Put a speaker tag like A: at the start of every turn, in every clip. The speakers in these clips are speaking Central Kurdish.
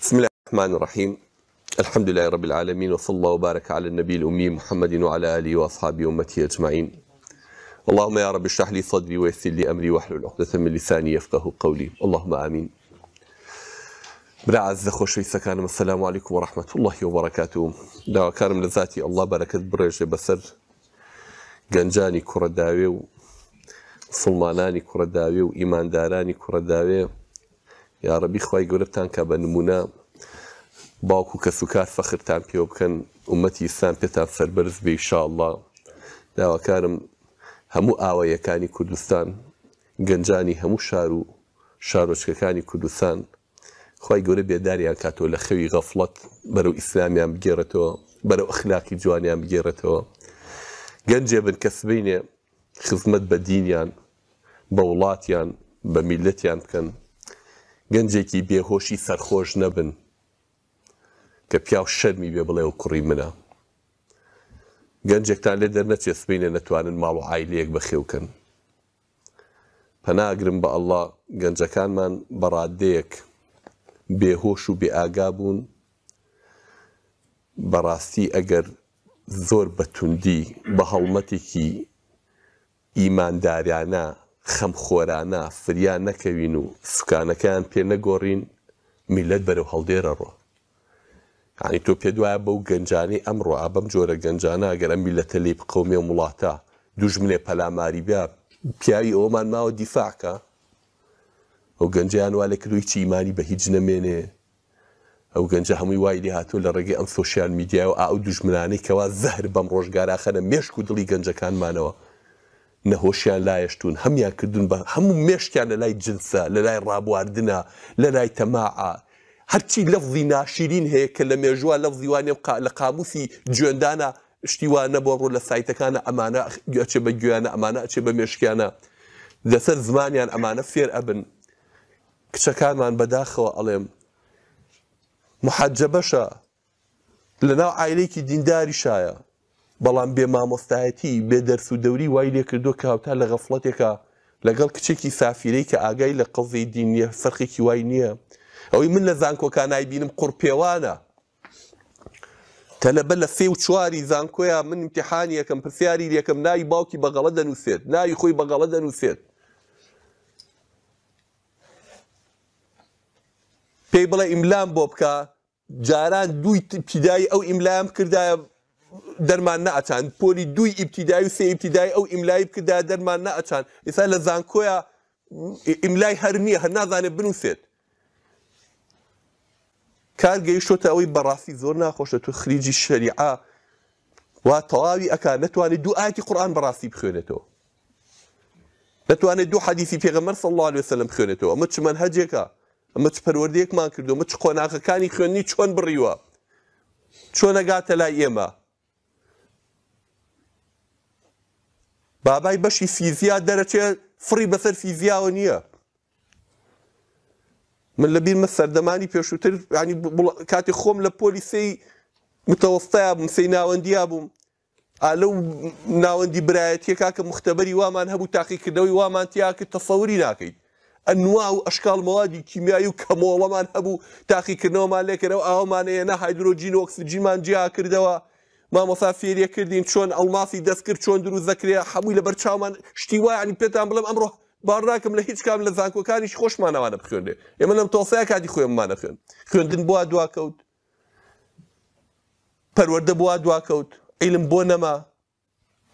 A: بسم الله الرحمن الرحيم. الحمد لله رب العالمين، وصلى الله وبارك على النبي الأمي محمد وعلى آله وأصحابه وأمته أجمعين. اللهم يا رب اشرح لي صدري ويسر لي أمري واحلل عقدة من لساني يفقه قولي. اللهم آمين. برا عز خوشويستەکانم السلام عليكم ورحمة الله وبركاته. داواکارم لە ذاتی الله بەرەکەت بڕێژێ بەسەر گەنجانی کوڕەداوێ و مسلمانانی کوڕەداوێ و ئیماندارانی کوڕەداوێ. یا ربی خوای گەورەتان کە بە نمونە باوکو کەس و کار فەخرتان پێوە بکەن، ئومەتی ئیسلام پێتان سەربەرز بێ ئینشاءالله. داواکارم هەموو ئاوایەکانی کوردستان، گەنجانی هەموو شار و شارۆچکەکانی کوردستان خوای گەورە بێداریان کاتەوە لە خەوی غەفڵەت بەرەو ئیسلامیان بگێڕێتەوە، بەرەو ئەخلاقی جوانیان بگێڕێتەوە. گەنجێ بن کە سبەینێ خزمەت بە دینیان، بە وڵاتیان، بە میلەتیان بکەن. گەنجێکی بێهۆشی سەرخۆش نەبن کە پیاو شەرمی بێ بڵێ و کوڕی منە. گەنجێکتان لێ دەرنەچێ سبەینێ نەتوانن ماڵ و عایلەیەک بەخێوکەن. پەناگرم بە ئەڵڵا گەنجەکانمان بەڕادەیەک بێهۆش و بێئاگا بوون. بەڕاستی ئەگەر زۆر بەتوندی بە هەڵمەتێکی ئیمانداریانە خەمخۆرانە فریان نەکەوین و سوکانەکەیان پێ نەگۆڕین، میلەت بەرەو هەڵدێرە ڕۆ. یعنی تۆ پێ دوایە بەو گەنجانەی ئەمڕۆ ئابەم جۆرە گەنجانە ئەگەر ئەم میلەتە لێ بقەومێ و وڵاتە دوژمنێ پەلاماری بیا، پیاوی ئەومان ماوە دیفاعکە. ئەو گەنجیان وا لێ کردووی چی ئیمانی بە هیچ نەمێنێ. ئەو گەنجە هەمووی وای لێ هاتووە لە ڕێگەی ئەم سۆشیال میدیایە و ئەو دوژمنانەی کەوا زەهر بەم ڕۆژگارە خەنە مێشک و دڵی گەنجەکانمانەوە. نەهۆشیان لایەشتون، هەمیان کردوون بە هەموو مێشکیان لە لای جنسە، لە لای ڕابواردنە، لە لای تەماعە. هەرچی لەفزی ناشرین هەیە کە لە مێژووە لەفزی وانێ لە قاموسی گوێندانە شتی وانە بۆ ڕۆ لە سایتەکانە ئەمانە ئەچێ بە گوێیانە، ئەمانە ئەچێ بە مێشکیانە. لەسەر زمانیان ئەمانە فێر ئەبن. کچەکانمان بەداخەوە ئەڵێم محەجەبەشە، لەناو عایلەیەکی دینداری شایە، بەڵام بێ مامۆستایەتی، بێ دەرس و دەوری وای لێ کردو کە هاوتا لە غەفڵەتێکە لەگەڵ کچێکی سافیرەی کە ئاگای لە قەزەی دین نییە، فەرقێکی وای نییە. ئەوەی من لە زانکۆکانای بینم قوڕپێوانە، تەلەبە لە 3 و 4 زانکۆیە من ئیمتیحانی یەکەم پرسیاری یەکەم ناوی باوکی بەغەڵە دەنووسێت، ناوی خۆی بەغەڵە دەنووسێت. پێی بڵێ ئیملام بۆ بکە، جاران 2 ئیبتیدایی ئەو ئیملام کردایە دەرمان نەئەچان، پۆلی 2 ئیبتیدایی و 3 ئیبتیدایی ئەو ئیملایی بکردایە دەرمان نەئەچان. ئێستا لە زانکۆیە ئیملای هەر نییە، هەر نازانێت بنووسێت. کار گەیشتۆتە ئەوەی بەڕاستی زۆر ناخۆشە تۆ خریجی شەریعە وا تەواوی ئەکا نەتوانێت 2 ئاەتی قورئان بەڕاستی بخوێنێتەوە، نەتوانێت 2 حەدیثی پێغەمبەر صلی الله علیه وسلم بخوێنێتەوە. ئەمە چ مەنهەجێکە؟ ئەمە چ پەروەردەیەکمان کردو؟ ئەمە چ قۆناغەکانی خوێندنی چۆن بڕیوە؟ چۆن ئەگاتە لای ئێمە؟ بابای بەشی فیزیا دەرەچێت فڕی بەسەر فیزیاوە نییە. من لە بیرمە سەردەمانی پێشووتر ینی کاتێک خۆم لە پۆلی 3 متەوەستەیە بووم، 3 ناوەندییا بووم، لەو ناوەندی برایەتیەکە کە مختبەری وامان هەبوو، تاقیکردنەوەی وامان تیا کرد، تەسەووری ناکەیت. ئەنواع و ئەشکال مەوادی کیمیایی و کەمۆڵەمان هەبوو، تاقیکردنەوەمان لێکردەوە، ئاومانەیە هایدرۆجین و ئۆکسجینمان جیا کردەوە، مامۆستا فێریە کردین چۆن ئەڵماسی دەست کرد، چۆن دروست دەکرێت، هەمووی لەبەر چاومان شتی وایە. ینی پێتان بڵێم ئەمڕۆ باڕ ناکەم لە هیچ کام لە زانکۆکانیش خۆشمانەوانە بخوێنێ. ئێمە لەم تۆسەیە کاتی خۆیممانە خوێن، خوێندن بووە دواکەوت، پەروەردە بووە دواکەوت، عیلم بۆ نەما.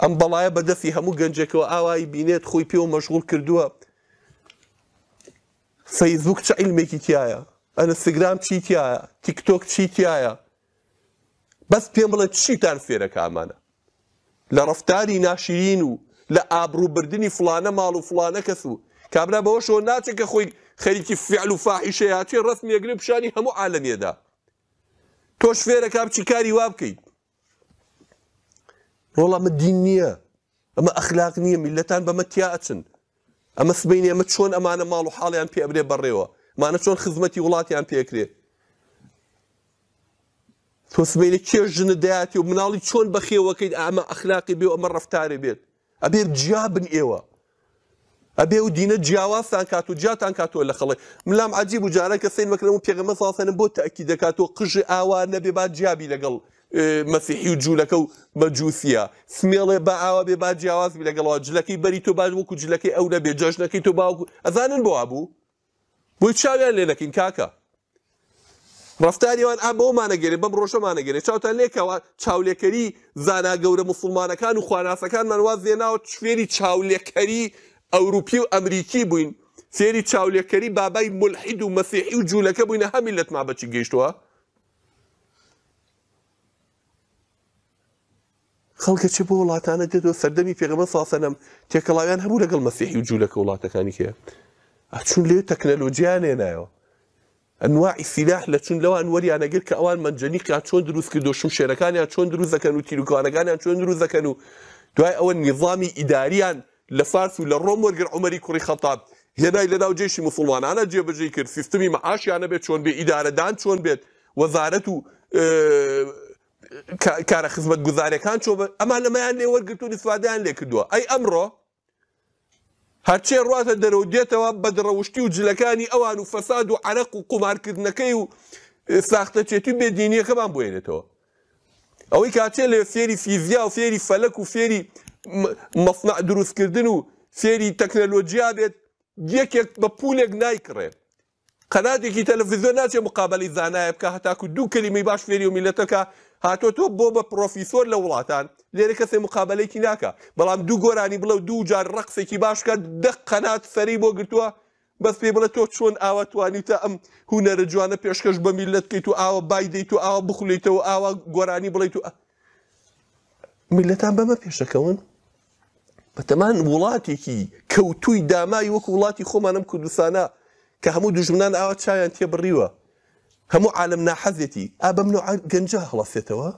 A: ئەم بەڵایە بەدەستی هەموو گەنجێکەوە ئاوایی بینێت خۆی پێوە مەشغوڵ کردووە. فەیسبووک چ عیلمێکی تایە، ئەنستاگرام چی تایە، تیکتۆک چی تایە؟ بەس پێم بڵێن چیتان فێرەکە ئەمانە لە ڕەفتاری ناشرین و لە ئابڕووبردننی فلانە ماڵ و فلانە کەس و کابرا بەوەشەوە ناچێت کە خۆی خەریکی فعل و فاحیشەیە چێ ڕەسمیەگرێ پیشانی هەموو عالەمیەدا. تۆش فێرەکە بچی کاری وا بکەیت. ڕۆڵ ئەمە دین نییە، ئەمە ئەخلاق نییە، میلەتان بەمە تیا ئەچن. ئەمە سبەینێ ئەمە چۆن ئەمانە ماڵ و حاڵیان پێ ئەبرێ بەڕێوە، ئەمانە چۆن خزمەتی وڵاتیان پێکرێ. تۆ سبەینێ کێش ژنە دەیاتی و مناڵی چۆن بەخێوەکەیت ئەمە ئەخلاقی بێ و ئەمە ڕەفتارێ بێت. ئەبێ جیابن ئێوە. ئەبێ و دینە جیاوازتان کات و جیاتان کاتەوە لە خەڵی ملام عجیب و جاران کە سین مەکرم و پێغەمبەر صلی الله علیه و سلم بۆ تەئکید دەکاتەوە قژی ئاوا نەبێ با جیابی لەگەڵ مەسیحی و جوولەکە و مەجووسیە سمێڵێ بە ئاوا بێ با جیاواز بی لەگەڵەوە جلەکەی بەری تۆ باش وەکو جلەکەی ئەو نەبێ جەژنەکەی تۆ باوکو ئەزانن بۆ وابوو بۆی چاویان لێ نەکەین کاکە ڕفتاریەوان بەومانەگەێنێ بەم ڕۆژەمانەگەێنێ چاوتان لێکەوە چاولێکەری زانا گەورە مسلمانەکان و خواناسەکانمان واز دێناوە فێری چاولێکەری ئەوروپی و ئەمریکی بووین فێری چاولێکەری بابای مولحید و مەسیحی و جوولەکە بووینە هەمی لەتما بەچی گەیشتووە خەڵکە چ بۆ وڵاتانە دێتەوە سەردەمی پێغەمبەر صلی الله علیه و سلم تێکەڵاویان هەبوو لەگەڵ مەسیحی و جوولەکە وڵاتەکانی کێ ئەچوون لێ تەکنەلۆجییان هێنایەوە ئەنواعی سیلاح لە چون لەوان وەریانەگر کە ئەوان منجەنیقیان چۆن دروست کردو شمشێرەکانیان چۆن دروست دەکەن و تیرروکانەکانیان چۆن دروست دەکەن و دوای ئەوە نیظامی ئیداریان لە فارس و لە ڕۆم وەرگر عومەری کوڕی خەتاب هێنای لەناو جێشی موسڵمانانە جێبەجێ کرد سیستمی مەعاشیانە بێت چۆن بێ ئیدارەدان چۆن بێت وەزارەت و کارە خزمەت گوزاریەکان چۆن بێت ئەمان لەمەیان لێ وەرگرت و ئیسفادەیان لێ کردووە ئەی ئەمڕۆ هەرچێ ڕاتە دەرەوە دێتەوە بە دڕەوشتی و جلەکانی ئەوان و فەساد و عەرەق و قومارکردنەکەی و ساختەچێتی و بێدینیەکەمان بۆێنێتەوە ئەوەی کاتێ لێ فێری فیزیا و فێری فەلەک و فێری مەصنع دروستکردن و فێری تەکنەلۆجیا بێت یەکێک بە پولێک نایکڕێ قەناتێکی تەلەڤیزیۆن ناچێ مقابلی زانایە بکە هەتاکو دوو کەلیمەی باش فێری و میلەتەکە هاتۆتۆ بۆ بە پرۆفیسۆر لە وڵاتان لێرە کەسێ مقابلەیەکی ناکە بەڵام دوو گۆرانی بڵە و دوو جار ڕەقسێکی باشکە دەق قەنات سەری بۆ گرتووە بەس پێ بڵێ تۆ چۆن ئاوا توانیتە ئەم هونەرە جوانە پێشکەش بە میلەت بکەیت و ئاوا بای دەیت و ئاوا بخولێیتەوە ئاوا گۆرانی بڵیت و میلەتان بەمە پێشەکەون بەتەمان وڵاتێکی کەوتووی دامایی وەکو وڵاتی خۆمانم کوردستانە کە هەموو دوژمنان ئاوا چاویان تێبڕیوە هەموو عالم ناحەزێتی بەم نوع گەنجە هەڵەسێتەوە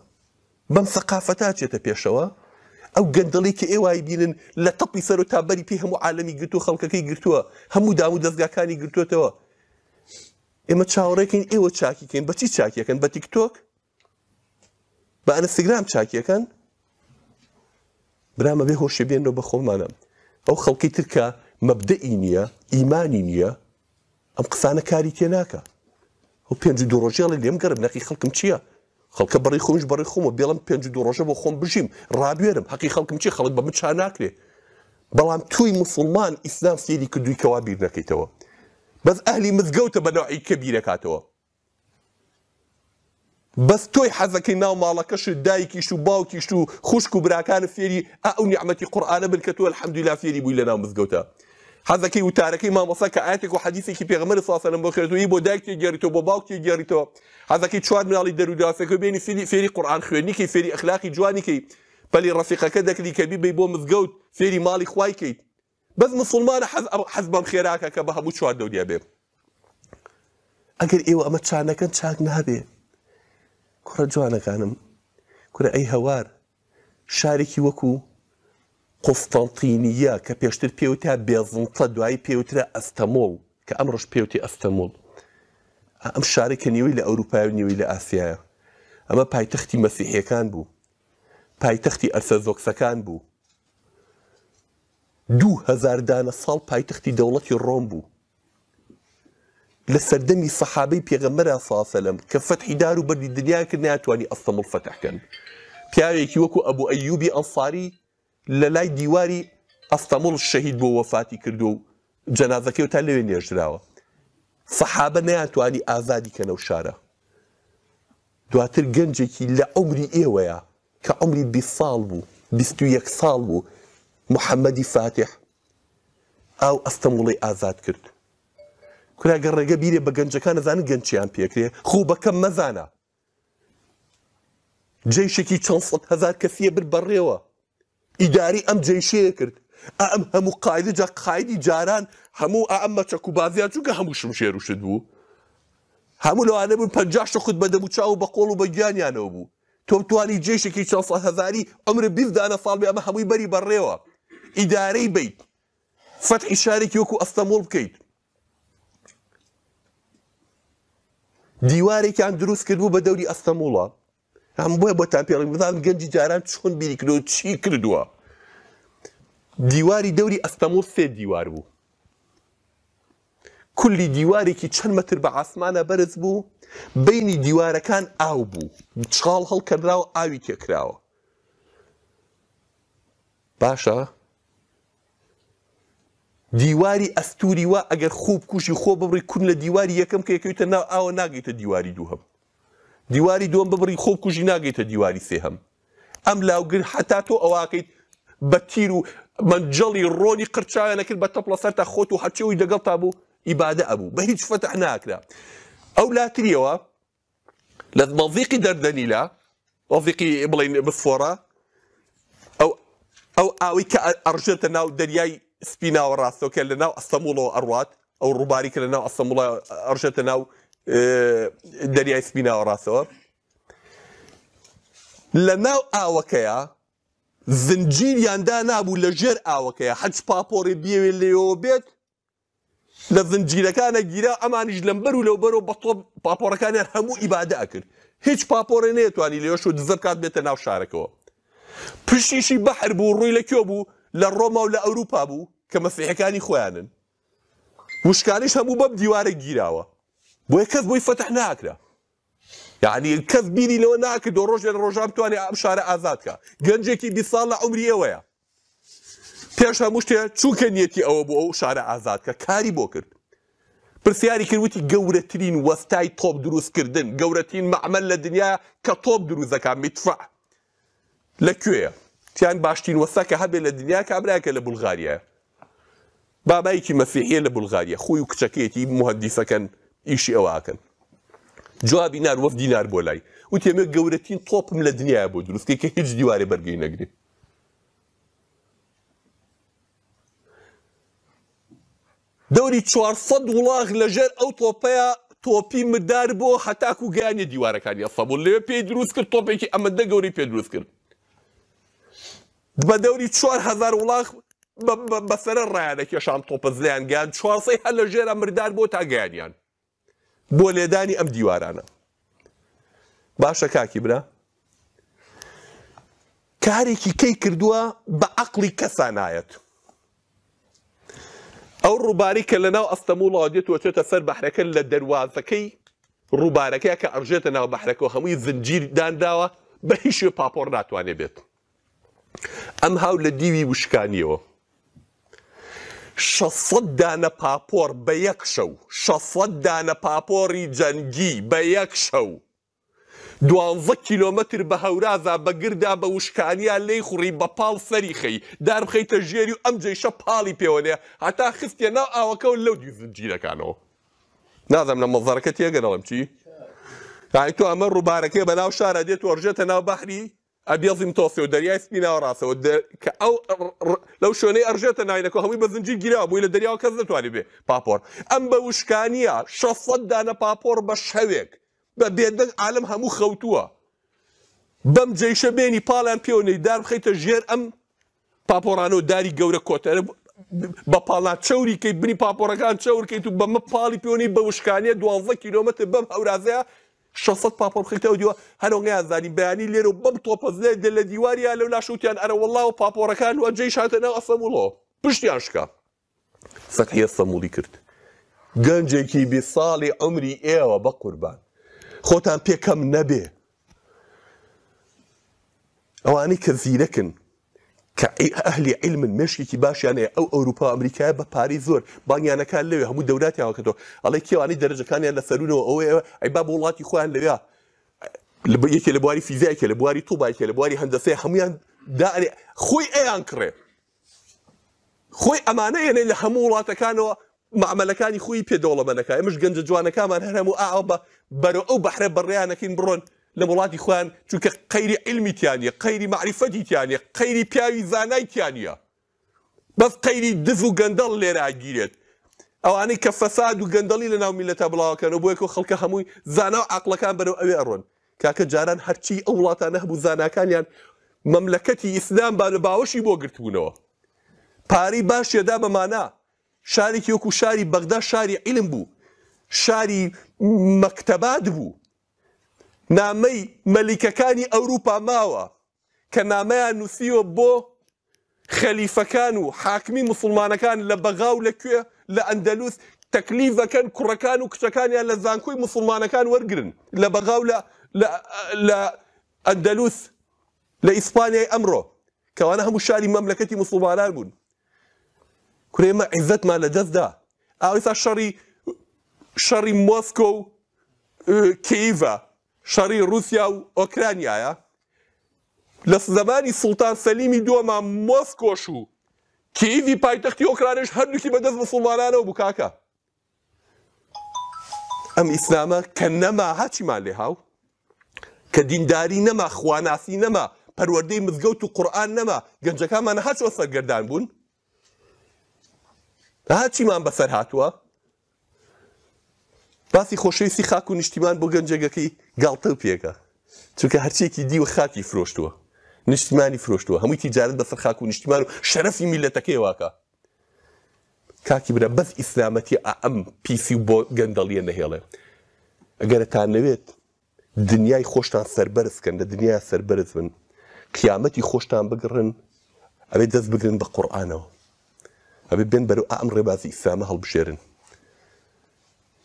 A: بەم سەقافەتا چێتە پێشەوە ئەو گەندەڵی کە ئێوای بینن لە تەپی سەر و تابەری پێی هەموو عالەمی گرتو خەڵکەکەی گرتووە هەموو دام و دەستگاکانی گرتوێتەوە ئێمە چاوەڕێکین ئێوە چاکیکەین بەچی چاکیەکەن بە تیکتۆک بە ئەنستاگرام چاکیەکەن برامە بێ هۆشێ بێنەوە بە خۆمانە ئەو خەڵکی ترکە مەبدەئی نییە ئیمانی نییە ئەم قسانە کاری تێ ناکە ئەو 52 ڕۆژێڵی لێم گەرم نەقی خەڵکم چییە خەڵکە بەڕێی خۆمش بەڕێی خۆمە بێڵم 52 ڕۆژە بۆ خۆم بژیم ڕابێرم حەقی خەڵکم چی خەڵک بە من چا ناکرێ بەڵام توی موسڵمان ئیسلام فێری کردووی کەوا بیر نەکەیتەوە بەس ئەهلی مزگەوتە بە نەوعی کە بیرەکاتەوە بەس تۆی حەزەکەی ناو ماڵەکەشت دایکیش و باوکیش و خوشک و براکانە فێری ئەو نیعمەتی قورئانە بن کە تۆ الحەمدوللا فێری بووی لە ناو مزگەوتە حەزەکەی وتارەکەی مامۆستا کە ئاەتێک و حەدیثێکی پێغەمبەر صلی الله علیه و سلم بۆ خوێنیتەوە بۆ دایک تێگەێڕیتەوە بۆ باوک تێگەێڕیتەوە حەزەکەی چوار مناڵی دەرودافەکە بێنی فێری قورئان خوێندنیکەی فێری ئەخلاقی جوانیکەی پەلی ڕەفیقەکە دەکردی کە بیبەی بۆ مزگەوت فێری ماڵی خوای کەیت بەس مسڵمانە حەز بەم خێراکە کە بە هەموو چوار دەوریا بێ ئەگەر ئێوە ئەمە چانەکەن چاک نابێ کوڕە جوانەکانم کوڕە ئەی هەوار شارێکی وەکو قوستەنتینیە کە پێشتر پێوتە بێزنتە دوایی پێوترە ئەستەمۆڵ کە ئەمڕۆژ پێوتی ئەستەمۆڵ ئەم شارێکە نیوەی لە ئەوروپای و نیوەی لە ئاسیایە ئەمە پایتەختی مەسیحیەکان بوو پایتەختی ئەرسەزۆکسەکان بوو 2000 دانە ساڵ پایتەختی دەوڵەتی ڕۆم بوو لە سەردەمی سەحابەی پێغەمبەر صلی الله علیه و سلم کە فەتحی دار و بەردی دنیا کرد ناتوانی ئەستەمڵ فەتحکەن پیاوێکی وەکو ئەبوو ئەیوبی ئەنساری لە لای دیواری ئەستەمڵ شەهید بۆ وەفاتی کردو و جەنازەکەی تا لەوێ نێژراوە سەحابە نەیانتوانی ئازادی کەنە و شارە دواتر گەنجێکی لە عومری ئێوەیە کە عومری 20 ساڵ بوو 21 ساڵ بوو محەممەدی فاتح ئاو ئەستەمڵی ئازاد کرد کوراگە ڕێگە بیرێ بە گەنجەکان نەزانن گەنجیان پێکرێ خوو بەکەم مەزانە جێیشێکی چەند سەد هەزار کەسیە بر بەڕێوە ئیداری ئەم جێیشەیە کرد ئەم هەموو قایدە جا قایدی جاران هەموو ئەمە چەک و بازیان چونکە هەموو شمشێر وشت بوو هەموو لەوانە بوون 50 خود بە دەمو چاو بە قۆڵ و بە گیانیانەوە بوو تۆ توانی جێشێکی چەند سەد هەزاری ئەمرە 20 دانە ساڵ بێ ئەمە هەمووی بەری بەڕێوە ئیدارەی بیت فەتحی شارێکی وەکو ئەستەمۆڵ بکەیت دیوارێکیان دروست کردبوو بە دەوری ئەستەمۆڵە هەم بۆیە بۆتان پێڵی بزانم گەنجی جاران چۆن بیری کردەوە چی کردووە دیواری دەوری ئەستەمۆ 3 دیوار بوو. کولی دیوارێکی چەند مەتر بە ئاسمانە بەرز بوو، بینی دیوارەکان ئاو بوو، چاڵ هەڵکردراوە ئاوی تێکراوە. باشە دیواری ئەستوری وا ئەگەر خوب کوشی خۆ ببڕی کون لە دیواری یەکەم کە یەکەویتە ناو ئاوە ناگەیتە دیواری دووهەم، دیواری دووەم ببڕی خۆب کوژی ناگەیتە دیواری سێهەم. ئەم لاوگر حتا تۆ ئەواکەیت بە تیر و منجەڵی ڕۆنی قرچاویان نەکرد بە تەپڵە سەر تا خۆت و هەرچێوی دەگەڵ تا بوو ئیبادە ئەبوو بە هیچ فتح ناکرا. ئەو لاتریەوە لە مەڵزیقی دەردەنیلا مەڵزیقی بڵین بسفۆرە ئەو ئاوی کە ئەڕژێتە ناو دەریای سپیناوە ڕاستەوە کە لە ناو ئەستەموڵەوە ئەڕوات، ئەو ڕووباری کە لە ناو ئەستەموڵە ئەڕژێتە ناو دەریای سپیناوە ڕاستەوە، لە ناو ئاوەکەیە زنجیریاندا نابوو لە ژێر ئاوەکەیە هەچ پاپۆڕی بێوێ لێەوە بێت لە زنجیرەکانە گیرا ئەمانیش لەمبەر و لەوبەرەوە بە تۆ پاپۆڕەکانیان هەموو ئیبادە ئەکرد، هیچ پاپۆڕێ نەیەتوانی لێوەش و دزە بکات بێتە ناو شارەکەەوە. پشتیشی بەحر بوو ڕووی لەکوێ بوو لە ڕۆما و لە ئەوروپا بوو کە مەسیحەکانی خۆیانن، وشکانیش هەموو بەم دیوارە گیراوە، بۆیە کەس بۆی فتح ناکرا. یعنی کەس بیری لەوە ناکرد و ڕۆژێ لە ڕۆژان بتوانێت ئەم شارە ئازاد کە گەنجێکی 20 ساڵ لە عمری ئەوەیە پێش هەموو شتێ چووکە نیەتی ئەوە بوو ئەو شارە ئازاد کە کاری بۆ کرد. پرسیاری کردوتی گەورەترین وەستای تۆپ دروستکردن، گەورەترین مەعمەل لە دنیا کە تۆپ دروست دەکات میدفع لەکوێیە؟ تیان باشترین وەستا کە هەبێت لە دنیا کابراکە لە بولغاریایە. بابایەکی مەسیحیە لە بولغاریە، خۆی و کچەکەیەتی مهندیسەکەن ئیشی ئەوەکەن. جوابی نار وەفدی نار بۆ لای وتی ئەمە گەورەترین تۆپم لە دنیاە بۆ دروستکەی کە هیچ دیوارێ بەرگەی نەگرێت. دەوری 400 وڵاغ لەژێر ئەو تۆپەیە تۆپی مردار بۆ هەتاکو گەیانێ دیوارەکانی ئەستەمبول لەوێ پێی دروست کرد، تۆپێکی ئەمەندە گەوری پێ دروست کرد. بە دەوری 4000 وڵاغ بەسەرە ڕایانە کێشان تۆپە زلیان گیان 400 هەر لە ژێرە مردار بۆ تا گەیانیان بۆ لێدانی ئەم دیوارانە. باشە کاکی برا کارێکی کەی کردووە بە عەقڵی کەسا نایەت. ئەو ڕووباری کە لە ناو ئەستەموڵەوە دێتەوە چێتە سەر بەحرەکە لە دەروازەکەی ڕووبارەکەی کە ئەڕژێتە ناو بەحرەکەەوە هەمووی زنجیر دانراوە بە هیچ شوێ پاپۆڕ ناتوانێت بێت. ئەم هاو لە دیوی وشکانیەوە 600 دانە پاپۆر بە یەک شەو، 600 دانە پاپۆڕی جەنگی بە یەک شەو 12 کیلۆمەتر بە هەورازا بەگردا بە وشکانیا لێی خوڕی بە پاڵ سەری خەی دار بخەیتە ژێری و ئەم جێشە پاڵی پێوەنێ هەتا خستێ ناو ئاوەکەەوە لەو دی زنجیرەکانەوە. نازەم لە مەڵزەرەکە تێگەنەڵم چی؟ یانی تۆ ئەمە ڕووبارەکەی بە ناو شارە دێت و ئەڕژێتە ناو بەحری ئەبێڵزیم تۆسی و دەریای سپیناوە ڕاستەوە کە ئەو لەو شوێنەی ئەڕژێتە ناوینەکە هەمووی بە زنجیر گیراوە بووی لە دەریاوە کەس نەتوانێت بێ پاپۆڕ. ئەم بە وشکانیە 600 دانە پاپۆڕ بە شەوێک بە بێدەنگ عالم هەموو خەوتووە بەم جێیشە بێنی پاڵیان پێوەنەی دار بخەیتە ژێر ئەم پاپۆڕانەوە داری گەورە کۆتەرە بە پاڵات چەوری کەیت بنی پاپۆڕەکان چەورکەیت و بەمە پاڵی پێوەنەی بە وشکانیە 12 کیلۆمەتر بەم هەورازەیە 600 پاپۆڕ بخەیتەوە دیوە هەرۆنگیان زانی بەیانی لێرە و بەم تۆپەزلێ دێ لە دیواریە لەو لاشوتیان ئەرە وەڵڵاوە پاپۆڕەکان وە جێی شاتە ناو ئەستەموڵەوە پشتیان شکا فەتحی ئەستەموڵی کرد. گەنجێکی 20 ساڵی عمری ئێوە بە قوربان خۆتان پێکەم نەبێ ئەوانەی کە زیرەکن کە ئەهلی عیلمن مێشکێکی باشیانەیە ئەو ئەوروپا ئەمریکایە بە پارەی زۆر بانیانەکان لەوێ هەموو دەوراتیان کردەوە ئەڵێ کێوانەی دەرەجەکانیان لە سەرونەوە ئەوەیە ئەی با بە وڵاتی خۆیان لەوێ یەکێ لە بواری فیزیکە لە بواری تووبایکە لە بواری هەندەسەی هەمویان دارێ خۆی ئەیان کڕێ خۆی ئەمانەیەنێ لە هەموو وڵاتەکانەوە معمەلەکانی خۆی پێدەوڵەمەنەکە ئێمەش گەنجە جوانەکانمان هەر هەموو ئاوە بە بەرەو ئەو بەحرە بەڕێیانەکەین بڕۆن لە وڵاتی خۆیان چونکە قەیری عیلمیتیانە قەیری معریفەتیتیانە قەیری پیاوی زانایتیانە بەس قەیری دز و گەندەڵ لێرە گیرێت ئەوانەی کە فەساد و گەندەڵی لە ناو میلەتە بڵاوەکەنەوە بۆ یەکەوە خەڵکە هەمووی زانا و عەقڵەکان بەرەو ئەوێ ئەڕۆن کاکە جاران هەرچی ئەو وڵاتانە هەبوو زاناکانیان مەملەکەتی ئیسلام بە باوەشی بۆ گرتبوونەوە پارەی باشیەدا بەمانە شارێکی وەکو شاری بەغدا شاری عیلم بوو شاری مەکتەبات بوو نامەی مەلیکەکانی ئەوروپا ماوە کە نامەیان نووسیوە بۆ خەلیفەکان و حاکمی مسلمانەکان لە بەغاو لەکوێ لە ئەندەلوس تەکلیفەکەن کوڕەکان و کچەکانیان لە زانکۆی مسلمانەکان وەرگرن لە بەغاو لە ئەندەلوس لە ئیسپانیای ئەمڕۆ کەوانە هەموو شاری مەملەکەتی مسلمانان بوون. کورێمە عیزەتمان لە دەستدا. ئاویسا شەڕی مۆسکۆ و کیڤە، شەڕی رووسیا و ئۆکرانیایە. لە زمانی سوڵتان سەلیمی دووەمان مۆسکۆش و کیڤی پایتەختی ئۆکرانیش هەردووکی بەدەست مسلمانانەوە بوو کاکە. ئەم ئیسلامە کە نەما هاچیمان لێ هاو، کە دینداری نەما، خواناسی نەما، پەروەردەی مزگەوت و قورئان نەما، گەنجەکانمان هاچۆ سەرگەردان بوون، هاچیمان بەسەر هاتووە. باسی خۆشەویستی خاک و نیشتیمان بۆ گەنجەکەی گاڵتە و پێکە، چونکە هەرچێکی دیوە خاکی فرۆشتووە، نیشتیمانی فرۆشتووە، هەمووی تیجارەت بەسەر خاک و نیشتیمان و شەرەفی میلەتەکەی واکە. کاکی برە بەس ئیسلامەتی ئەم پیسی و بۆ گەندەڵیە نەهێڵێ. ئەگەرتان نەوێت دنیای خۆشتان سەربەرزکەن، لە دنیای سەربەرز بن، قیامەتی خۆشتان بگڕن، ئەبێ دەست بگرن بە قورئانەوە، ئەبێ بێن بەرەو ئەم ڕێبازی ئیسلامە هەڵبژێرن.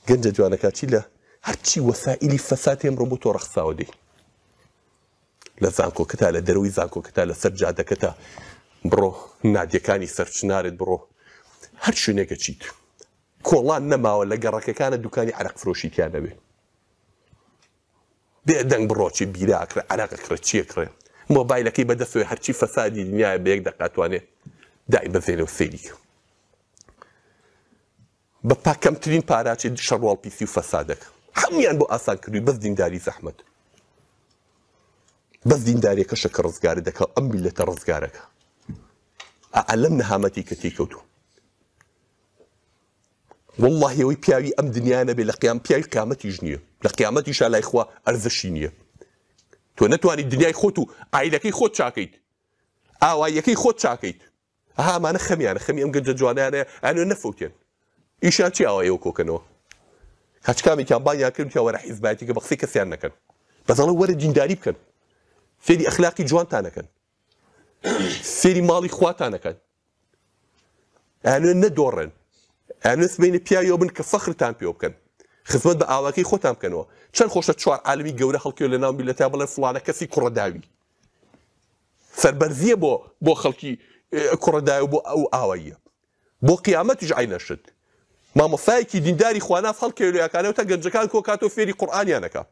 A: گەنجە جوانەکە چی لە هەرچی وەسائلی فەساد ئێمڕۆ بۆ تۆ ڕەخساوە دێ، لە زانکۆکەتا، لە دەرەوەی زانکۆکەتا، لە سەر جادەکەتا، بڕۆ نادیەکانی سەرچنارت بڕۆ هەر شوێنێکە چیت. کۆڵان نەماوە لە گەڕەکەکانە دوکانی عەرەق فرۆشیتیان نەبێ. بێدەنگ بڕۆچی بیراکرێ، عەرەقەکڕێ، چیەکڕێ، مۆبایلەکەی بەدەستەوەی هەرچی فەسادی دنیایە بە یەک دەقا توانێ دای بەزێنەوە سەیریکە. بە پاکەمترین پاراچێ شەڕواڵ پیسی و فەسادەکە هەمویان بۆ ئاسان کردووی، بەس دینداری زەحمەت، بەس دینداریەکەشە کە ڕزگارە دەکە، ئەم میلەتە ڕزگارەکە. ئەلەم نەهامەتی کە تێکەوتووە. والله ئەوەی پیاوی ئەم دنیا نەبێ لە قیام پیاوی قیامەتیش نییە، لە قیامەتیشا لای خوا ئەرزەشی نییە. تۆ نەتوانیت دنیای خۆت و عایلەکەی خۆت چاکەیت، ئاواییەکەی خۆت چاکەیت. ئەمانە خەمیانە، خەمی ئەم گەنجە جوانانەیە، ئەنوێ نەفەوتێن. ئیشان چی ئاوایەوە کۆکەنەوە؟ هەچکامێکیان بانیان کرد وەرە حیزبایەتی کە بە قسەی کەسیان نەکەن، بەدەڵێ وەرە دینداری بکەن، فێری ئەخلاقی جوانتان نەکەن، فێری ماڵی خواتان نەکەن، ئەنوێ نەدۆڕێن، ئەنوێ سبەینە پیاویەوە بن کە فەخرتان پێوە بکەن، خزمەت بە ئاواکەی خۆتان بکەنەوە. چەند خۆشە چوار عالمی گەورە هەڵکێو لە ناو میلەتە بڵێن فڵانە کەسی کوڕەداوی. سەربەرزیە بۆ خەڵکی کوڕەداوی بۆ ئەو ئاواییە، بۆ قیامەتیش عینەشت. مامۆستایەکی دینداری خواناس هەڵکێو لەیەکانەوە تا گەنجەکان کۆ کاتۆ فێری قورئانیانەکە.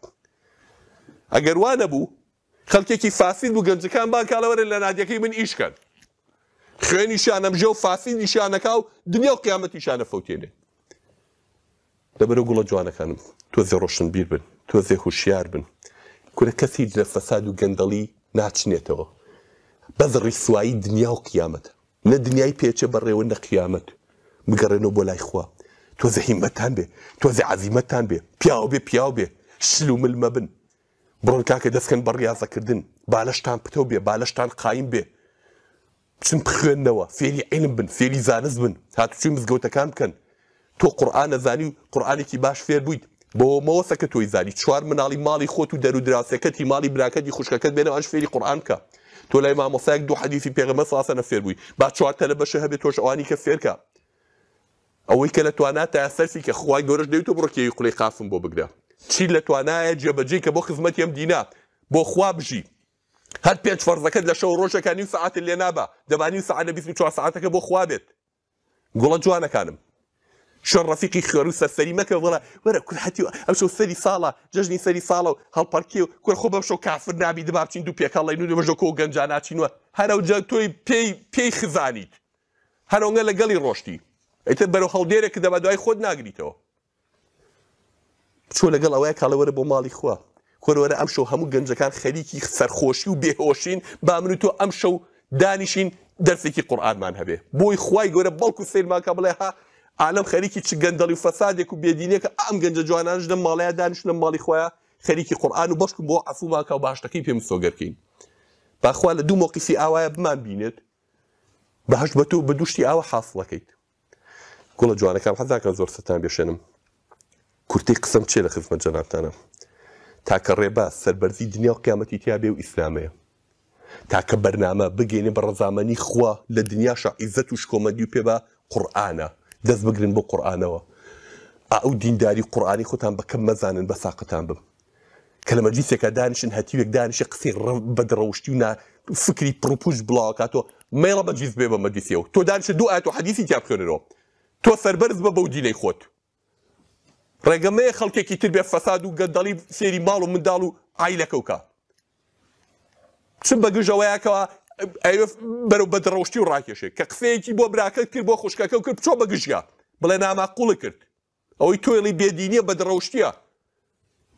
A: ئەگەر وانە بوو خەڵکێکی فاسید بوو گەنجەکان بان کاڵەوەرە لە نادیەکەی من ئیشکەن، خوێنیشان ئەمژە و فاسیدیشانەکا و دنیا و قیامەتیشانە فەوتێنێ. لەبەرەوە گوڵە جوانەکانم تۆزێ ڕۆشنبیر بن، تۆزێ هوشیار بن، کورە کەسی لە فەساد و گەندەڵی ناچنێتەوە. بەس ڕیسوایی دنیا و قیامەتە، نە دنیای پێچە بەڕێوە نە قیامەت. بگەڕێنەوە بۆ لای خوا، تۆزە هیمەتان بێ، تۆزە عەزیمەتان بێ، پیاو بێ پیاو بێ، شل و مل مەبن. بڕۆن کاکە دەستکەن بە ڕیاضەکردن، بالەشتان پتە بێ، بالەشتان قایم بێ، بچن بخوێننەوە، فێری عیلم بن، فێری زانست بن، هاتوچووی مزگەوتەکان بکەن. تۆ قورئان نەزانی و قورئانێکی باش فێر بوویت، بۆ مەوەسە کە تۆی زانی، چوار مناڵی ماڵی خۆت و دەرو دراوسەکەتی ماڵی براکەتی خوشکەکەت بێنەوە ئەش فێری قورئان بکە. تۆ لای مامۆستایەک دوو حەدیثی پێغەمبەر صلی الله علیه و سلم فێر بووی، با چوار تەلە بەشە هەبێ تۆش ئەوانی کە فێرکە. ئەوەی کە لە توانات تا سەرفی کە خوای گەورەش دەوێتەوە بڕۆ کێوی قوڵەی قافم بۆ بگرە. چی لە توانایە جێبەجێ کە بۆ خزمەتی ئەم دینە بۆ خوا بژی. هەر پێنج فەرزەکەت لە شەو ڕۆژەکە نیم سەعاتت لێ نابە، دەبا نیم سەعات لە 24 سەعاتەکە بۆ خوا بێت. گوڵە جوانەکانم، شەڕ ڕەفیقی خێر و سەرسەری مەکە، وەڵا وەرە کورە هەتی ئەمشەو سەری ساڵە، جەژنی سەری ساڵە و هەڵپەرکێ و کورە خۆ بەمشەو کافر نابی دەبا بچین دوو پێکەڵین و دەمەژە کۆ گەنجا ناچینوە، هەرەوجا تۆی پێی خزانیت، هەرەوەنگە لەگەڵی ڕۆشتی، ئەیتر بەرەو هەڵدێرێک کە دەبا دوای خۆت ناگریتەوە. بچۆ لەگەڵ ئەوەیە کاڵە وەرە بۆ ماڵی خوا، کۆرەوەرە ئەمشەو هەموو گەنجەکان خەریکی سەرخۆشی و بێهۆشین، با من و تۆ ئەمشەو دانیشین دەرسێکی قورئانمان هەبێ، بۆی خوای گەورە بەڵکو سێرماکە بڵێ ها عالم خەریکی چ گەندەڵی و فەسادێک و بێدینێکە، ئەم گەنجە جوانانش لەم ماڵەیە دانیشتنە ماڵی خۆیان خەریکی قورئان و بەشکم بۆ عەفوماکە و باشتەکەی پێم سۆگەرکەین. باخوا لە دوو مۆقیفی ئاوایە بمان بینێت، بەهەش بە تۆ بە دووشتی ئاوە حاصڵەکەیت. گوڵە جوانەکان حەزاکەن زۆر ستان بێشێنم. کورتەی قسەم چێ لە خزمەت جەنابتانە، تاکە ڕێباز سەربەرزی دنیا و قیامەتی تیا بێ و ئیسلامەیە. تاکە بەرنامە بگەینێ بە ڕەزامەنی خوا لە دنیاشە عیزەت و شکۆمەندی و پێ بە قورئانە دەست بگرن بۆ قورئانەوە ئەو دینداری قورئانی خۆتان بەکەم مەزانن بە ساقتان بم کە لە مەجلیسێکە دانیشن هەتیوێک دانیشە قسەی بەدڕەوشتی و فکری پڕپوش بڵاوکاتەوە مەیڵە مەجلیس بێ بە مەجلیسیەوە تۆ دانیشە دوو ئایەت و حەدیثی تیا بخوێنەوە تۆ سەربەرز بە بەو دینەی خۆت ڕێگەمەیە خەڵکێکی تر بێ فەساد و گەندەڵی سێری ماڵ و منداڵ و عایلەکە وکە چم بەگژەوەیەکەوە ئەوێ بەرەو بەدڕەوشتی و ڕاکێشێ کە قسەیەکی بۆ براکە کرد بۆ خوشکەکە و کرد بچۆ بەگژگە بڵێ ناماقوڵە کرد ئەوەی تۆڵی بێدینیە بەدڕەوشتیە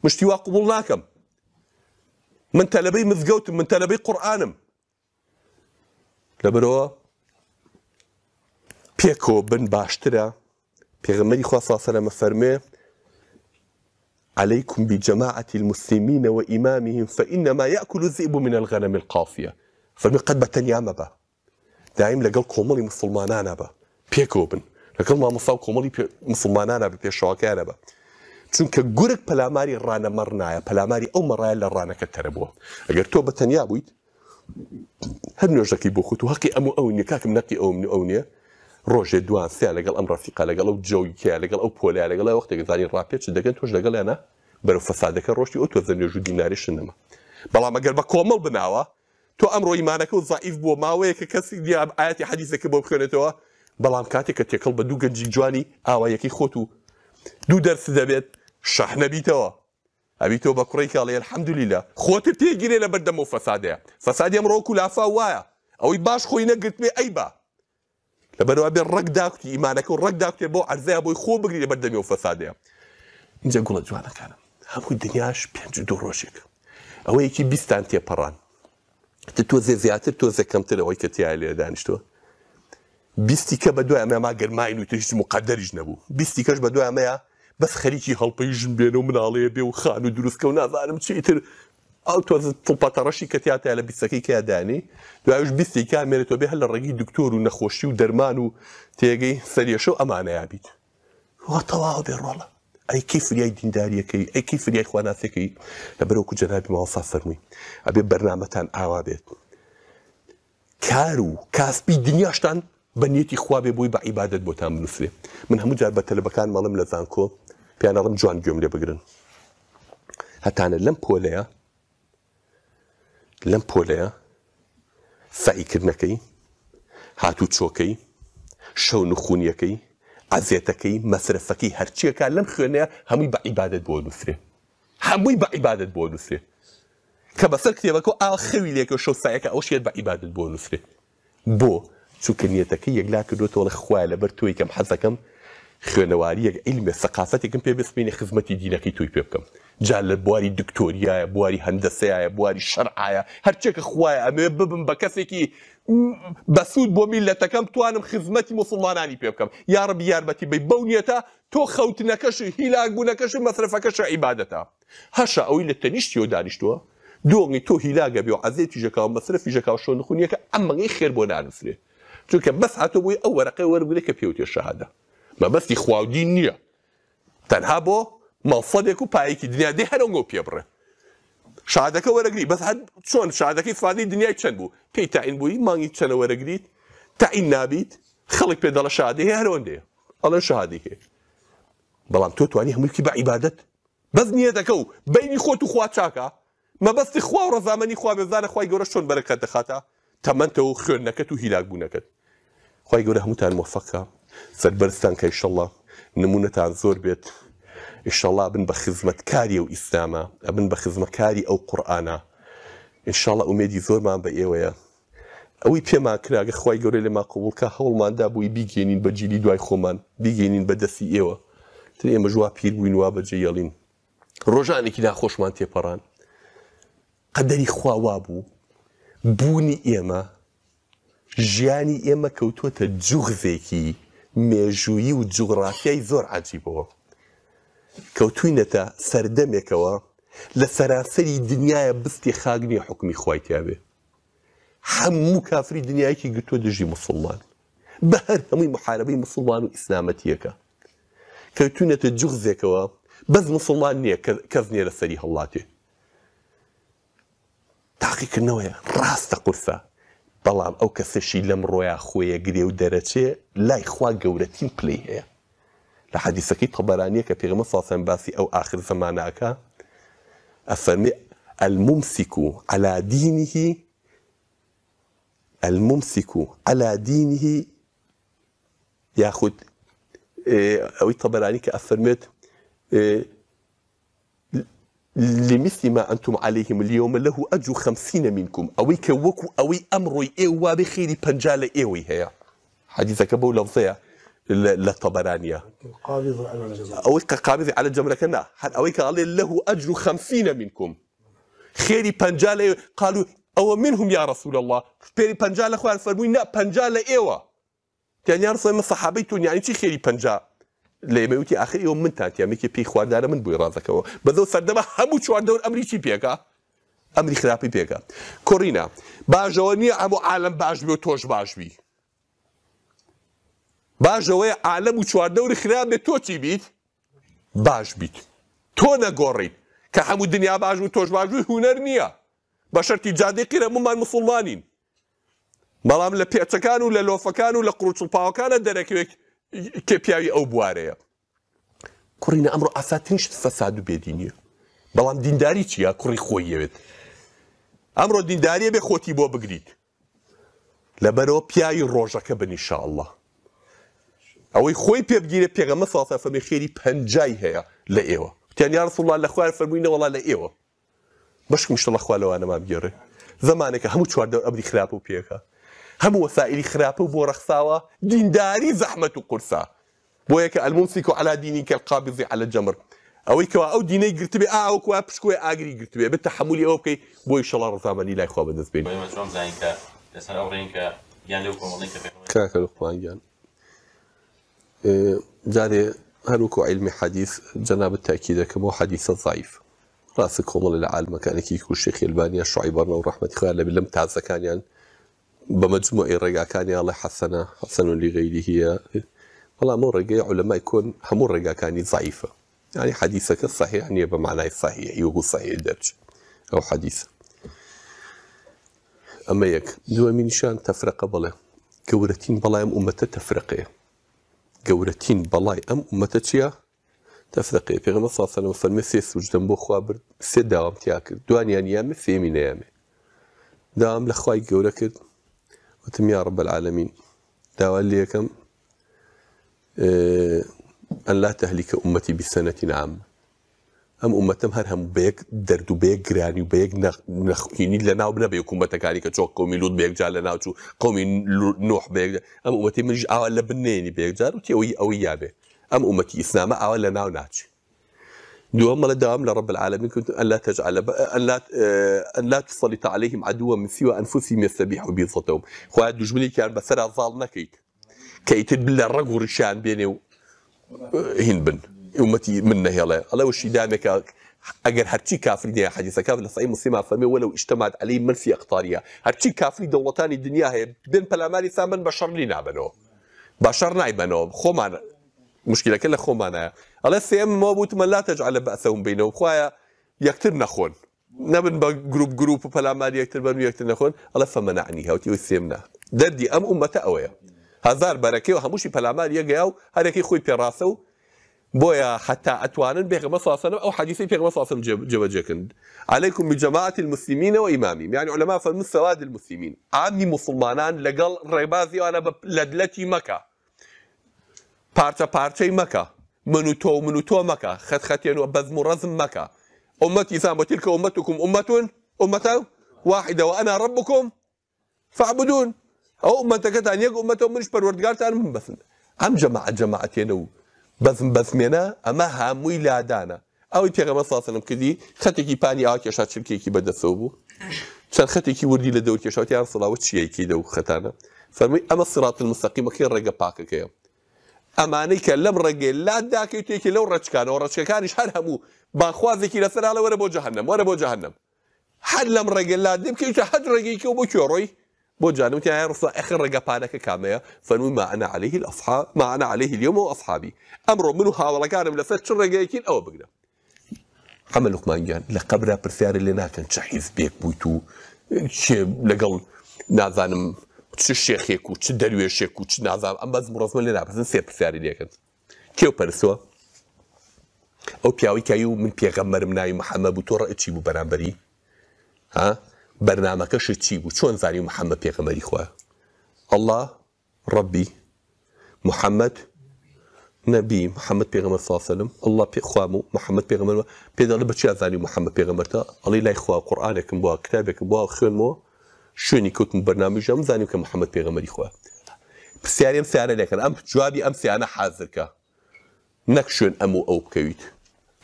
A: مشتی وا قبوڵ ناکەم من تەلەبەی مزگەوتم من تەلەبەی قورئانم لەبەرەوە پێکەوە بن باشترە پێغەمبەری خوا صلی الله علیه و سلم فەرمێ عليكم بجماعة المسلمين وإمامهم فإنما يأكل الذئب من الغنم القافية فەرمێ قەت بەتەنیا مەبە دایم لەگەڵ کۆمەڵی مسلمانانە بە پێکەوە بن لەگەڵ مامۆستا و کۆمەڵی مسلمانانە بە پێشەوەکیانە بە چونکە گورگ پەلاماری ڕانەمەڕ نایە پەلاماری ئەو مەڕایە لە ڕانەکە تەرە بووە ئەگەر تۆ بەتەنیا بوویت هەر نوێژەکەی بۆ خۆت و هەقی ئەو نییە کاکم نەقی ئەو نییە ڕۆژێ دوان سێ لەگەڵ ئەم ڕەفیقا لەگەڵ ئەو جۆیکەیە لەگەڵ ئەو پۆلیا لەگەڵ ئەو وەختێک زانی ڕاپێچ دەگەن تۆش لەگەڵیانە بەرەو فەسادەکە ڕۆشتی ئەو تۆ نوێژ و دیناری شنەما بەڵام ئەگەر بە کۆمەڵ بناوە تۆ ئەمڕۆ ئیمانەکە و زائیف بووە ماوەیە کە کەسی دیاب ئاەتی حەدیثەکە بۆ بخوێنێتەوە بەڵام کاتێک کە تێکەڵ بە دوو گەنجی جوانی ئاوایەکەی خۆت و دوو دەرس دەبێت شەح نەبیتەوە ئەبیتەوە بە کوڕی کاڵێ الحەمدولیلا خۆتت تێگیرێ لە بەردەمەوە فەسادەیە فەسادی ئەمڕۆ کولافا وایە ئەوەی باش خۆی نەگرتوێ ئەی با لەبەرەوە بێ ڕەگ داکوتی ئیمانەکە و ڕەگ داکوتێ بۆ عەرزەیە بۆی خۆ بگری لە بەردەمیەوە فەسادەیە اینجا گوڵە جوانەکانم هەمووی دنیاش 52 ڕۆژێک ئەوەیەکی 20 تێپەڕان تۆزێ زیاتر تۆزێ کەمتر ئەوەی کە تیا لێ دانیشتووە 20 کە بە دوای ئەمە گەرماین و هیچ مقەدەریش نەبوو 20 کەش بە دوای ئەمەیە بەس خەریکی هەڵپەی ژن بێنە و مناڵەیە بێ و خان و دروستکە و نازانم چیتر ئەو تۆزە تڵپەتەڕەشی کە تیاتە لە 20ەکەی کە دانی دوایش 20 کا مێنێتەوە بێ هەر لە ڕێگی دکتۆر و نەخۆشی و دەرمان و تێگەی سەریەشە و ئەمانەیە بیت وا تەواو بێ ڕۆڵە ئەی کەی فریای دینداریەکەی ئەی کەی فریای خواناسەکەی لەبەرەوەکو جەنابی ماوەسا فەرمووی ئەبێ بەرنامەتان ئاوا بێت کار و کاسبی دنیاشتان بە نیەتی خوا بێ بۆی بە عیبادەت بۆتان بنووسێ من هەموو جار بە تەلەبەکان مەڵم لە زانکۆ پیانەڵم جوان گوێم لێ بگرن هەتانە لەم پۆلەیە سعیکردنەکەی هاتوو چۆکەی شەو نخوونیەکەی عەزیەتەکەی مەسرفەکەی هەرچیەکە لەم خوێنەیە هەمووی بە عیبادەت بۆ نووسێ هەمووی بە عیبادەت بۆ نووسێ کە بەسەر کتێبەکە ئاوا خەوی لێکە و شەو سایەکە ئەو شێت بە عیبادەت بۆ نووسێ بۆ چونکە نیەتەکەی یەکلا کردوێتەوە لە خوایە لەبەر تۆی کەم حەزەکەم خوێنەواریەک عیلمێ سەقافەتێکم پێ بسپێنێ خزمەتی دینەکەی تۆی پێ بکەم جا لە بواری دکتۆریایە بواری هەندەسەیە بواری شەرعایە هەرچێکە خوایە ئەمێ ببم بە کەسێکی بەسوود بۆ میلەتەکەم توانم خزمەتی موسڵمانانی پێ بکەم یا ڕەبی یارمەتی بەی بەو نیەتە تۆ خەوتنەکەش هیلاکبوونەکەش مەسرفەکەش عیبادەتە هەشە ئەوەی لە تەنیشتیەوە دانیشتووە دۆنگی تۆ هیلاگە بێ و عەزیەتیژەکە و مەسرفیژەکە و شۆ نخوونیەکە ئەمەی خێر بۆ نانووسێ چونکە بەس هاتۆ بووی ئەو وەرەقەی وەرگرێ کە پێوتێ شەهادە مەبەستی خواودین نییە تەنها بۆ مەڵسەدێک و پایەکی دنیا دێ هەرەنگۆ پێ بڕێ شادەکە وەرەگری بەس چۆن شادەکەی فادی دنیای چەند بوو پێی تاین بووی مانگی چەنە وەرەگریت تاین نابیت خەڵک پێ دەڵە شادێ هەیە هەرەوەندەیە ئەڵێن شادی هەیە بەڵام تۆ توانی هەموویکی بە عیبادەت بەس نیەتەکە و بەینی خۆت و خوا چاکە مەبەستی خوا و ڕەزامەنی خوا بێزانە خوای گەورە چۆن بەرەکەت دەخاتە تەمەنتەوە و خوێندنەکەت و هیلاکبوونەکەت خوای گەورە هەمووتان موفەقە سەربەرزتان کە ئیشەڵڵا نمونەتان زۆر بێت ئیشەڵڵا بن بە خزمەتکاری ئەو ئیسلامە ئەبن بە خزمەتکاری ئەو قورئانە ئینشاڵڵا ئومێدی زۆرمان بە ئێوەیە ئەوەی پێمان کراگە خوای گەورە لێمان قبوڵکە هەوڵماندا بووی بیگەێنین بە جیلی دوای خۆمان بیگەێنین بە دەستی ئێوە تر ئێمە ژوا پیر بووین وا بەجێ یەڵین ڕۆژانێکی ناخۆشمان تێپەڕان قەدەری خوا وا بوو بوونی ئێمە ژیانی ئێمە کەوتووەتە جوغزێکی مێژوویی و جوغڕافیای زۆر عەجیبەوە کەوتووینەتە سەردەمێکەوە لە سەراسەری دنیایە بستی خاگنی حکمی خوای تیاوێ هەموو کافری دنیایەکی گرتووە دژی موسڵمان بە هەر هەمووی محارەبەی موسڵمان و ئیسلامەتیەکە کەوتووینەتە جوغزێکەوە بەس موسڵمان نییە کەس نییە لە سەری هەڵاتێ تاقیکردنەوەیە ڕاستە قورسە بەڵام ئەو کەسەشی لەم ڕۆیە خۆیە گرێ و دەرەچێ لای خوا گەورەترین پلەی هەیە لە حەدیثەکەی تەبەرانیە کە پێغەمبەر صلی الله علیه و سلم باسی ئەو ئاخر زەمانەکە ئەفەرمێ الممسك على دينه ياخذ أو الطبراني كأفرمت لمثل ما أنتم عليهم اليوم له أجر 50 منكم أو كوكو أو أمر إيوا بخير بنجال إيوي هي حديثك أبو لفظية للطبرانية
B: قابض على الجمر
A: أو قابض على الجمر كنا أو قال له أجر 50 منكم خير بنجال قالوا أو منهم يا رسول الله بيري بنجال أخوان فرموين لا بنجال إيوا يعني يا رسول الله صحابيتون يعني شي خيري بنجال لما يوتي آخر يوم من تانتي أمريكي بي خواردار من بوي رازكوا بذو سردما همو چواردور أمريكي بيكا أمري خرابي بيكا كورينا باجواني عمو عالم باش بي و توش باش بي باجواني عالم و چواردور خرابي تو چي بيت باش بيت تو نگوري كهمو الدنيا باش بي و توش باش بي هنر نيا بشرتي جادي قيرا ممان مسلمانين بەڵام لە پێچەکان و لە لۆفەکان و لە قڕوچ و پاوەکانە دەرەکەوێت کێ پیاوی ئەو بوارەیە کوڕینە ئەمڕۆ ئاساترین شت فەساد و بێدینیە بەڵام دینداری چییە کوڕی خۆی ئەوێت ئەمڕۆ دینداریە بێ خۆتی بۆ بگریت لەبەرەوە پیاوی ڕۆژەکە بن ئینشاءالله ئەوەی خۆی پێ بگیرێ پێغەمبەر صلی الله علیه و سلم خێری پەنجای هەیە لە ئێوە وتیان یا رسول الله لە خوار فەرمووینە وەڵا لە ئێوە بەشک مشتڵە خوا لەوانەما بگێڕێ زەمانێکە هەموو چواردە ئەبری خراپە و پێکە هەموو وەسائلی خراپە و بۆ ڕەخساوە دینداری زەحمەت و قورسە بۆیە کە الممسك على دينه كالقابض على الجمر ئەوەی کەوا ئەو دینەی گرتبێ ئاوەکووا پشکۆی ئاگری گرتبێ بە تەحملی ئەوە بکەی بۆی ئینشەڵڵا ڕەزامەندی لای خوا بەدەست بێنی کاکە لوقمانگیان جارێ هەروەکو عیلمی حەدیث جەناب التأکید دەکەمەوە حەدیثە ضعیف ڕاستی کۆمەڵ لە عالمەکانێکی و شێخی ئەلبانیە شوعیبەرنە و ڕەحمەتی خوایان لەبێ لەم تازەکانیان بە مەجموعی ڕێگاکانی ئەڵێ حەسەن لغەیری هەیە بەڵام ئەو ڕێگەی عولەمای کۆن هەموو ڕێگاکانی ضعیفە يعني حديثك الصحيح يعني بمعنى الصحيح يوغو صحيح درج أو حديث أما يك دو من شان تفرقة بلا جورتين بلا أم أمته تفرقة جورتين بلا أم أمته تشيا تفرقة في غمص صلى الله عليه وسلم فالمسيس وجدن بو خوابر سيد دوام تياكل دواني أيام في من أيامه دام لخواي جورك وتم يا رب العالمين داوال لي كم أن لا تهلك أمتي بسنة عامة أم أمتهم هرهم بيك دردو بيك جراني وبيك يعني لنا وبنا بيك أمتك عليك تشوف قومي لود بيك جال لنا وشو قومي نوح بيك أم أمتي من جاء لبناني بيك جال وتي أوي يابه أم أمتي إسلام أول لنا وناتش دوام لا دوام لرب العالمين كنت أن لا تجعل أن لا تسلط عليهم عدوا من سوى أنفسهم يستبيحوا بيضتهم خواد دجمني كان بثرة ظالنا كيت بالله الرجل رشان بيني هنبن أمتي منه يلا الله وش دامك أجر هرتي كافرين يا حديث كافر صحيح مسلم فمي ولو اجتمعت عليه من في أقطارها هرتي كافرين دولتان الدنيا هي بين بلاماري ثامن بشر لنا بنو بشر نعبنو خمانة مشكلة كلها خمانة الله السيم ما بوت من لا تجعل بأسهم بينهم خوايا يكتر نخون نبن جروب بلاماري يكتر بنو يكتر نخون الله فمنعنيها وتيو السيمنا دردي أمة أويا هزار بركة وهموشي بلامار يجاو هركي خوي براسو بويا حتى أتوانن بيغمر صلى الله عليه وسلم أو حديثي بيغمر صلى الله عليه وسلم جوجكن عليكم بجماعة المسلمين وإمامهم يعني علماء فرموا سواد المسلمين عامي مسلمانان لقل ريبازي وأنا بلدلتي مكة بارتا مكة منوتو مكة خطين وبذم رزم مكة أمتي ثام وتلك أمتكم أمة واحدة وأنا ربكم فاعبدون أو أمتك أن يجوا أمتهم منش بروردقارت أنا من بثن هم جماعتين بثمنا أما هم ولادانا أو يبيغمبر صلى الله عليه وسلم كذي خطيكي باني أو كيشات شركيكي بدأ ثوبه كان خطيكي وردي لدو كيشات يا رسول الله وتشيء كيدو خطانا فرمي أما الصراط المستقيم كي رجع باك كيا أماني كلام رجل لا داك يتيكي لو رجكان ورجكان إيش هرهمو باخوازك إلى سر على ورا بو جهنم حلم رجل لا دم كيش حد رجيك وبكيروي بوجانو تيا رسول آخر رجبانك كامية فنوي ما أنا عليه الأصحاب ما أنا عليه اليوم وأصحابي أمر منه هذا كان من لفت رجايكين أو بقدر عمل لقمان جان لقبر برثار اللي ناكن شحيث بيك بويتو لەگەڵ نازانم چ شێخێک و چ دەروێشێک و چ نازانم ئەم بەس ڕۆزمە لێ ناپرسن سێ پرسیاری لێکرد کێو پەرسووە ئەو پیاوی کەی و من پێغەمبەرم ناوی محەممەد بوو تۆ ڕەئت چی بوو بەرامبەری ها بەرنامەکەشت چی بوو چۆن زانی و محەممەد پێغەمبەری خوایە الله ڕەبی محەممەد نبي محمد پیغمبر صلى الله عليه وسلم الله خوامو محمد پیغمبر پیداله بچی ازانی محمد پیغمبر تا علی لای خوا قرآنکم با کتابکم با خوانمو شونی کوتم برنامجم زانیم که محمد پیغمبری خوا پرسیاریم سیاره لکن ام جوابی ام سیانه حاضر که نکشون امو او بکوید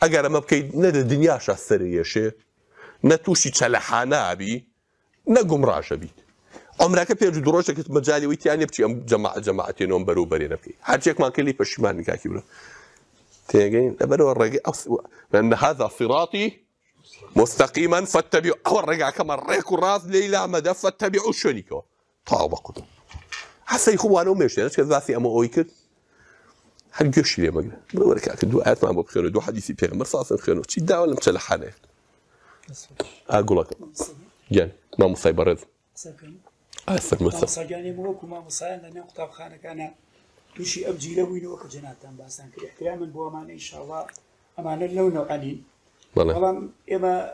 A: اگر ام بکوید نه دنیاش سریشه نه توشی چلحانه ابی نه گمراش بید عمرك بيجي دروجك كنت مجالي ويتاني بتي جماعتين هم برو برينا بكي حاجيك ما كلي بشمان كاكي برو تيجين برو الرجع لأن هذا صراطي مستقيما فاتبعوا أو الرجع كما ريك الراس ليلا مدى فاتبعوا شنيكو طابقوا حسي خوانو ماشي أنا كذا في أمو أويكر هالجوش لي مجنون برو ركعك دعاء ما بخير دو حديثي بيغمر صاصن خير شي دعوة ولا متلحانة أقول لك جان ما مصيبة رز
B: ساجاني موكو ما مصاينا نقطة خانة كان توشي أبجي لوين وقت جناتان باسان كده احتراما بومان إن شاء الله أمانة لو نوعانين والله إما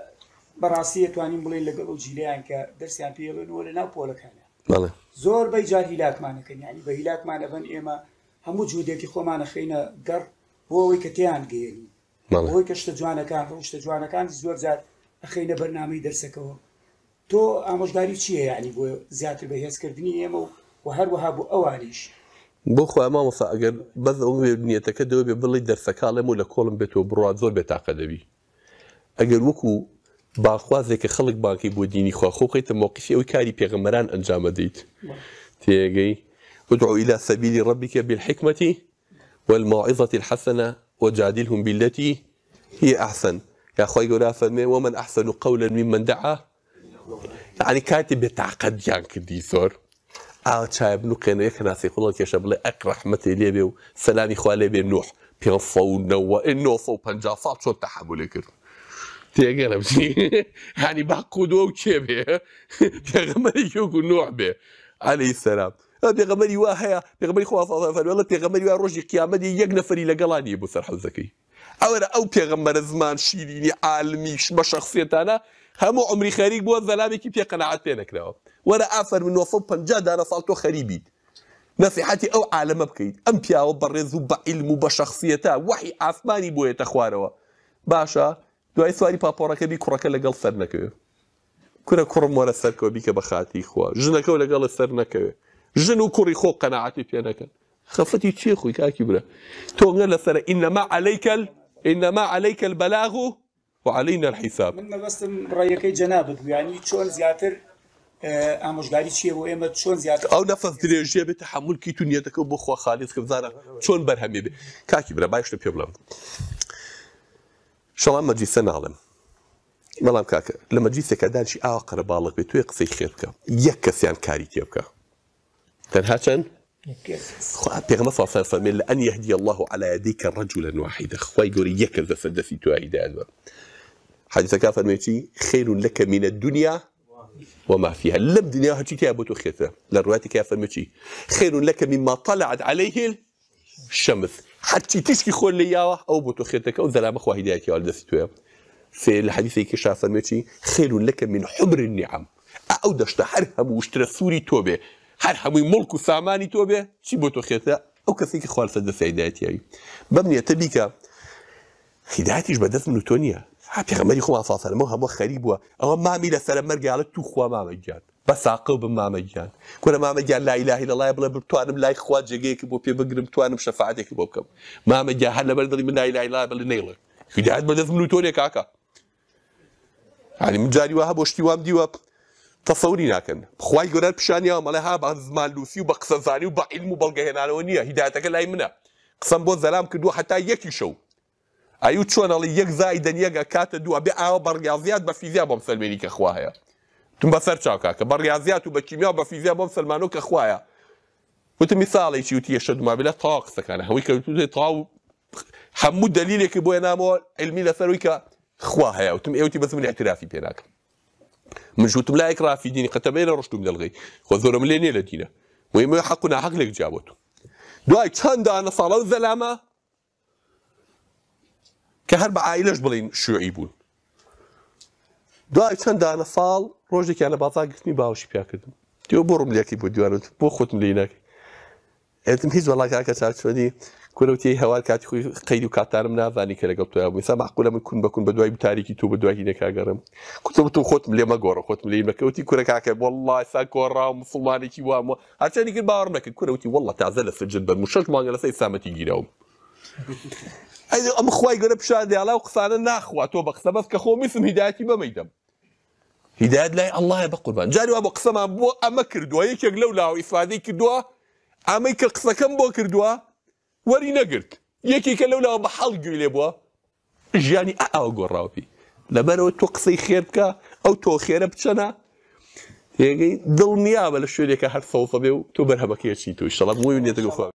B: براسية توانين بلين لقبل جيليان كدرسيان بيغن ولا نابولا كان زور بيجار هلاك معنا كان يعني بهلاك معنا بن إما همو جودك خو معنا خينا قر هو كتيان قيل هو كشتجوانا كان وشتجوانا كان زور زاد أخينا برنامج درسكوا تو ئامۆژگاری چییە یعنی بۆ زیاتر بەهێزکردنی ئێمە و هەروەها بۆ ئەوانیش
A: بۆ خۆ مامۆستا ئەگەر بەس ئەو نیەتەکە دەوێت بێ بڵی دەرسەکاڵێم و لە کۆڵم بێتەوە بڕات زۆر بێتاقە دەبی ئەگەر وەکو باخوازێکە خەڵک باکەی بۆ دینی خوا خۆقیتە مووقفی ئەوی کاری پێغەمبەران ئەنجامە دەیت تێگەی ادعو إلى سبيل ربك بالحكمة والموعظة الحسنة وجادلهم بالتي هي أحسن يا أخوي قولا فرمي ومن أحسن قولا ممن دعا يعني كاتب بتعقد يعني كدي صار شايب نقين يك ناس يقول لك يا شباب أقرأ رحمتي لي بيو سلامي خوالي بنوح بينصونا وإنه صو بنجاصات شو تحملك تيجي أنا بشي يعني بعقدوا وشبه بيغمري يقول نوح به عليه السلام بيغمري واهيا بيغمري خواص والله بيغمري رجي قيامتي يجنفري لقلاني أبو سرح الزكي أو بيغمر زمان شيريني عالمي بشخصيتنا همو عمري خريج بو الظلامي كيف قناعات بينك له ولا افر من وصف بنجاد انا صالتو خريبي نصيحتي او عالم بكيد ام بيا وبرز بعلم بشخصيته وحي عثماني بو يتخواروا باشا دو اي سواري بابورك بي كرك لقل سرنك كرم ورا سرك بيك بخاتي خوا جنك ولا قال سرنك جنو كوري خو قناعتي بينك خفتي تشي خوي كاكبره تو قال سر انما عليك البلاغ وعلينا الحساب.
B: من بس رأيك جنابك يعني شلون زياتر ئامۆژگاری چییە بۆ ئێمە چۆن زیاتر
A: ئەو نەفەس درێژێ بێتە حمولکی تونیەتەکە بۆ خوا خالیز کە بزانە چۆن بەرهەمێ بێ کاکی برا باشتە پێ بڵێم شەڵام مەجلیسە ناڵێم بەڵام کاکە لە مەجلیسێکە دانشی ئاوا قەرەباڵغ بێت توێ قسەی خێر بکە یەک کەسیان کاری تێ بکە تەنها چەند پێغەمبەر صلی الله علیه و سلم فەرمێ لأن يهدي الله على يديك رجلا واحدا خوای گەورە یەک کەس دەسەر دەستی تۆ هیدایەت بە حەدیثەکە فەرمێ چی خير لك من الدنيا وما فيها لم دنيا هاتشي تيا بوتو خيرته للرواية كافر مشي خير لك مما طلعت عليه الشمس حتى تشكي خول لياوه او بوتو خيرتك او ذلام اخوة هدايتي والد ستويا في الحديث هيك شافر مشي خير لك من حمر النعم او دشت حرهم واشترى سوري توبه حرهم ملك ثاماني توبه شي بوتو خيرته او كثيك خوال سد هدايتي ببني تبيك هدايتيش بدات من تونيا پێغەمبەری خۆمان صلی الله علیه و سلم هەموو خەریب بووە ئەوە مامی لەسەر مەرگێڵت توو خوا مامەگیان بەس عاقڵ بم مامەگیان کورە مامەگیان لا ئیلاهە ئیلەڵڵا بڵێ بتوانم لای خوا جێگەیەکی بۆ پێ بگرم توانم شەفاعەتێکی بۆ بکەم مامەگیان هەر لەبەر دڵی من لا ئیلاهە ئیلەڵڵا بڵێ نەیڵێ هیدایەت بەدەست من و تۆ نێ کاکە یعنی من جاری وها بۆ شتی وام دیوە تەسەوری ناکەن خوای گەورە پیشانیەوە مەڵێ ها بە زمان نووسی و بە قسەزانی و بە عیلم و بەڵگەهێنانەوە نییە هیدایەتەکە لای منە قسەم بۆ زەلام کردووە حتا یەکی شەو ئەیوت چۆنەڵی یەک زائیدەن یەکە کاتە دووە بێ ئاوە بە ڕیاضیات بە فیزیا بۆم سەلمێنی کە خوا هەیە تم بەسەر چاوکە کە بە ڕیاضیات و بە کیمیا و بە فیزیا بۆم سەلمانەوە کە خوایە وتم میساڵێکی وتی یەشهد ما بالله تەواو قسەکانە هەمووی کە تەواو هەموو دەلیلێکی بۆ هێنامەوە علمی لەسەروی کە خوا هەیە وتم ئێوەتی بەس من اعترافی پێ ناکەم من جوتم لا إكراه في دين قد تبين الرشد من الغي خذوا من لين لدينا وما حقنا حق لك جابته دعاء كان أنا صلاة الظلامة كهرب عائلة بلين شيوعيبون دعاء كان أنا صال روجك أنا بطاقتني باوش بياكدم تيو بورم ليكي بوديوانو بو خوتم ليناك أنتم هيز والله كاكا تعرفني كلوتي هوال كاتي قيدو كاتارم نافاني كلا قلت يا ابو سامع قولا من كن بكون بدواي بتاريكي تو بدواي هناك اقرم كنت بتو خوتم لي ما غور خوتم لي مكوتي كورا كاكا والله ساكورا مسلماني كي وام عشان يقول بارمك كروتي والله تعزل في الجنب مشاش ما لا سي سامتي جيراهم اي ام خوي قرب شادي على وقصانا ناخوا تو بقسبس كخو مثل هدايتي ما ميدم هدايه لا الله يبقى قربان جاري ابو قسم ابو امكر دويك لولا افادي كدوا اميك قصه كم بو كردوا وري نقرت يكي كلولا بحال قولي بوا جاني اقول راوبي لبرو توقصي خيرك او تو خير بتشنا يجي ضل نيابه للشركه هالصوفه بيو تو برهبك يا شيتو ان شاء الله مو ينتقوا